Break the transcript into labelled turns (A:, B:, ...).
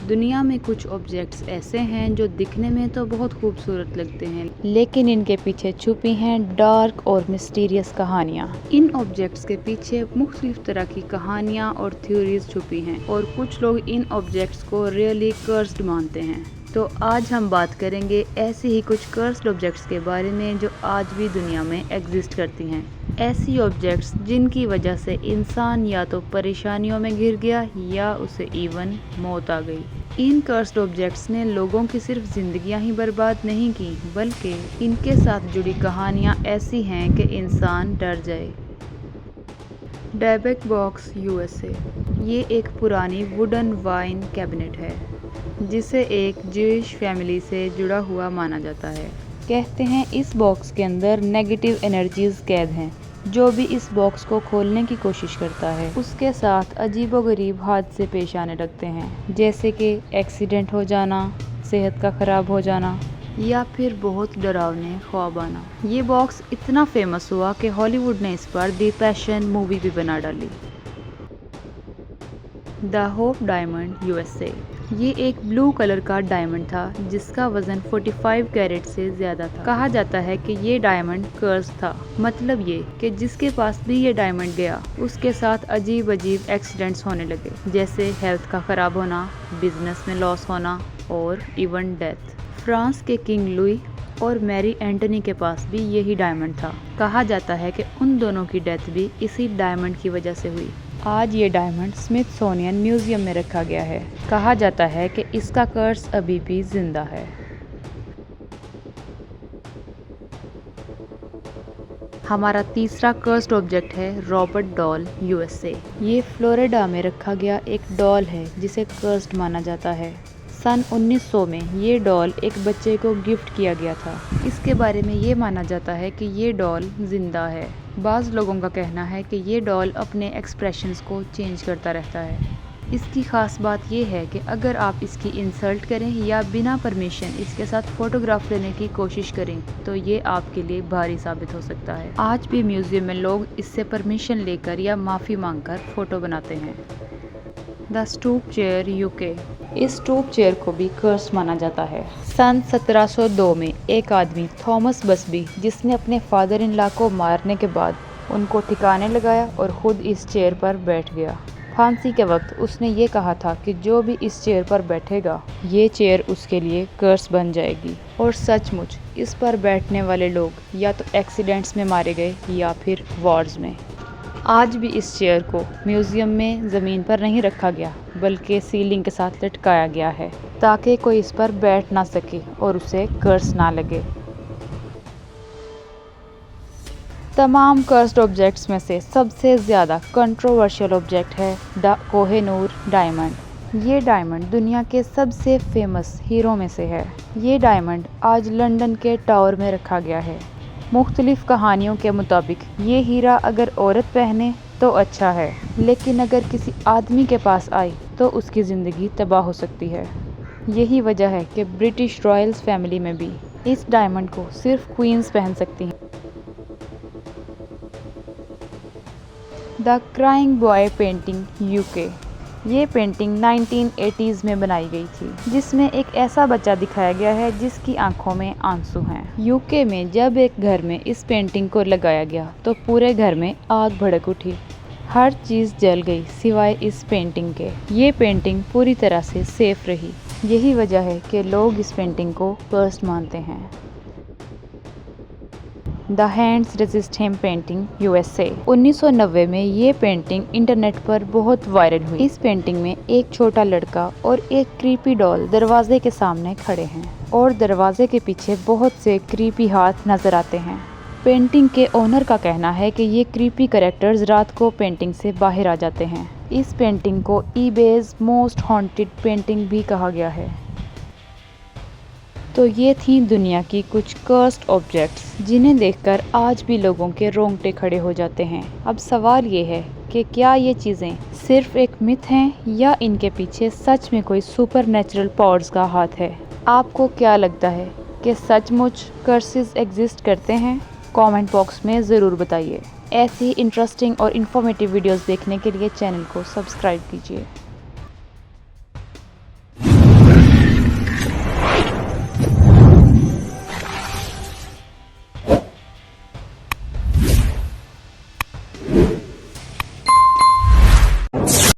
A: दुनिया में कुछ ऑब्जेक्ट्स ऐसे हैं जो दिखने में तो बहुत खूबसूरत लगते हैं, लेकिन इनके पीछे छुपी हैं डार्क और मिस्टीरियस कहानियाँ। इन ऑब्जेक्ट्स के पीछे मुख्तलिफ तरह की कहानियाँ और थ्योरीज छुपी हैं और कुछ लोग इन ऑब्जेक्ट्स को रियली कर्स्ड मानते हैं। तो आज हम बात करेंगे ऐसे ही कुछ कर्स्ड ऑब्जेक्ट्स के बारे में जो आज भी दुनिया में एग्जिस्ट करती हैं। ऐसी ऑब्जेक्ट्स जिनकी वजह से इंसान या तो परेशानियों में घिर गया या उसे इवन मौत आ गई। इन कर्स्ड ऑब्जेक्ट्स ने लोगों की सिर्फ जिंदगियां ही बर्बाद नहीं की, बल्कि इनके साथ जुड़ी कहानियां ऐसी हैं कि इंसान डर जाए। डैबेक बॉक्स यूएसए। ये एक पुरानी वुडन वाइन कैबिनेट है जिसे एक ज्यूइश फैमिली से जुड़ा हुआ माना जाता है। कहते हैं इस बॉक्स के अंदर नेगेटिव एनर्जीज कैद हैं। जो भी इस बॉक्स को खोलने की कोशिश करता है उसके साथ अजीबोगरीब हादसे पेश आने लगते हैं, जैसे कि एक्सीडेंट हो जाना, सेहत का खराब हो जाना या फिर बहुत डरावने ख्वाब आना। ये बॉक्स इतना फेमस हुआ कि हॉलीवुड ने इस पर द पैशन मूवी भी बना डाली। The hope diamond USA. ये एक ब्लू कलर का डायमंड था जिसका वजन 45 कैरेट से ज्यादा था। कहा जाता है कि ये डायमंड कर्स था, मतलब ये कि जिसके पास भी ये डायमंड गया उसके साथ अजीब अजीब एक्सीडेंट्स होने लगे, जैसे हेल्थ का खराब होना, बिजनेस में लॉस होना और इवन डेथ। फ्रांस के किंग लुई और मैरी एंटनी के पास भी यही डायमंड था। कहा जाता है कि उन दोनों की डेथ भी इसी डायमंड की वजह से हुई। आज ये डायमंड स्मिथसोनियन म्यूजियम में रखा गया है। कहा जाता है कि इसका कर्स अभी भी जिंदा है। हमारा तीसरा कर्स्ड ऑब्जेक्ट है रॉबर्ट डॉल यूएसए। ये फ्लोरिडा में रखा गया एक डॉल है जिसे कर्स्ड माना जाता है। सन 1900 में ये डॉल एक बच्चे को गिफ्ट किया गया था। इसके बारे में ये माना जाता है कि ये डॉल जिंदा है। बाज़ लोगों का कहना है कि ये डॉल अपने एक्सप्रेशंस को चेंज करता रहता है। इसकी ख़ास बात यह है कि अगर आप इसकी इंसल्ट करें या बिना परमिशन इसके साथ फ़ोटोग्राफ लेने की कोशिश करें तो ये आपके लिए भारी साबित हो सकता है। आज भी म्यूज़ियम में लोग इससे परमिशन लेकर या माफ़ी मांगकर फ़ोटो बनाते हैं। The stoop chair UK. इस स्टूप चेयर को भी कर्स माना जाता है। सन 1702 में एक आदमी थॉमस बसबी, जिसने अपने फादर इन लॉ को मारने के बाद उनको ठिकाने लगाया और ख़ुद इस चेयर पर बैठ गया। फांसी के वक्त उसने ये कहा था कि जो भी इस चेयर पर बैठेगा ये चेयर उसके लिए कर्स बन जाएगी। और सचमुच इस पर बैठने वाले लोग या तो एक्सीडेंट्स में मारे गए या फिर वॉर्स में। आज भी इस चेयर को म्यूज़ियम में ज़मीन पर नहीं रखा गया बल्कि सीलिंग के साथ लटकाया गया है ताकि कोई इस पर बैठ ना सके और उसे कर्स ना लगे। तमाम कर्स्ड ऑब्जेक्ट्स में से सबसे ज़्यादा कंट्रोवर्शियल ऑब्जेक्ट है द कोह-ए-नूर डायमंड। ये डायमंड दुनिया के सबसे फेमस हीरो में से है। ये डायमंड आज लंदन के टावर में रखा गया है। मुख्तलिफ कहानियों के मुताबिक ये हीरा अगर औरत पहने तो अच्छा है, लेकिन अगर किसी आदमी के पास आई तो उसकी ज़िंदगी तबाह हो सकती है। यही वजह है कि ब्रिटिश रॉयल्स फैमिली में भी इस डायमंड को सिर्फ क्वींस पहन सकती हैं। The crying boy painting UK. ये पेंटिंग 1980s में बनाई गई थी, जिसमें एक ऐसा बच्चा दिखाया गया है जिसकी आंखों में आंसू हैं। यूके में जब एक घर में इस पेंटिंग को लगाया गया तो पूरे घर में आग भड़क उठी। हर चीज़ जल गई सिवाय इस पेंटिंग के। ये पेंटिंग पूरी तरह से सेफ रही। यही वजह है कि लोग इस पेंटिंग को कर्स्ड मानते हैं। The hands resist him painting USA. 1990 में ये पेंटिंग इंटरनेट पर बहुत वायरल हुई। इस पेंटिंग में एक छोटा लड़का और एक क्रीपी डॉल दरवाजे के सामने खड़े हैं और दरवाजे के पीछे बहुत से क्रीपी हाथ नजर आते हैं। पेंटिंग के ओनर का कहना है कि ये क्रीपी कैरेक्टर्स रात को पेंटिंग से बाहर आ जाते हैं। इस पेंटिंग को ईबेज मोस्ट हॉन्टेड पेंटिंग भी कहा गया है। तो ये थी दुनिया की कुछ कर्स्ड ऑब्जेक्ट्स जिन्हें देखकर आज भी लोगों के रोंगटे खड़े हो जाते हैं। अब सवाल ये है कि क्या ये चीज़ें सिर्फ एक मिथ हैं या इनके पीछे सच में कोई सुपर नेचुरल पावर्स का हाथ है? आपको क्या लगता है कि सचमुच कर्सेस एग्जिस्ट करते हैं? कमेंट बॉक्स में ज़रूर बताइए। ऐसी इंटरेस्टिंग और इन्फॉर्मेटिव वीडियोस देखने के लिए चैनल को सब्सक्राइब कीजिए।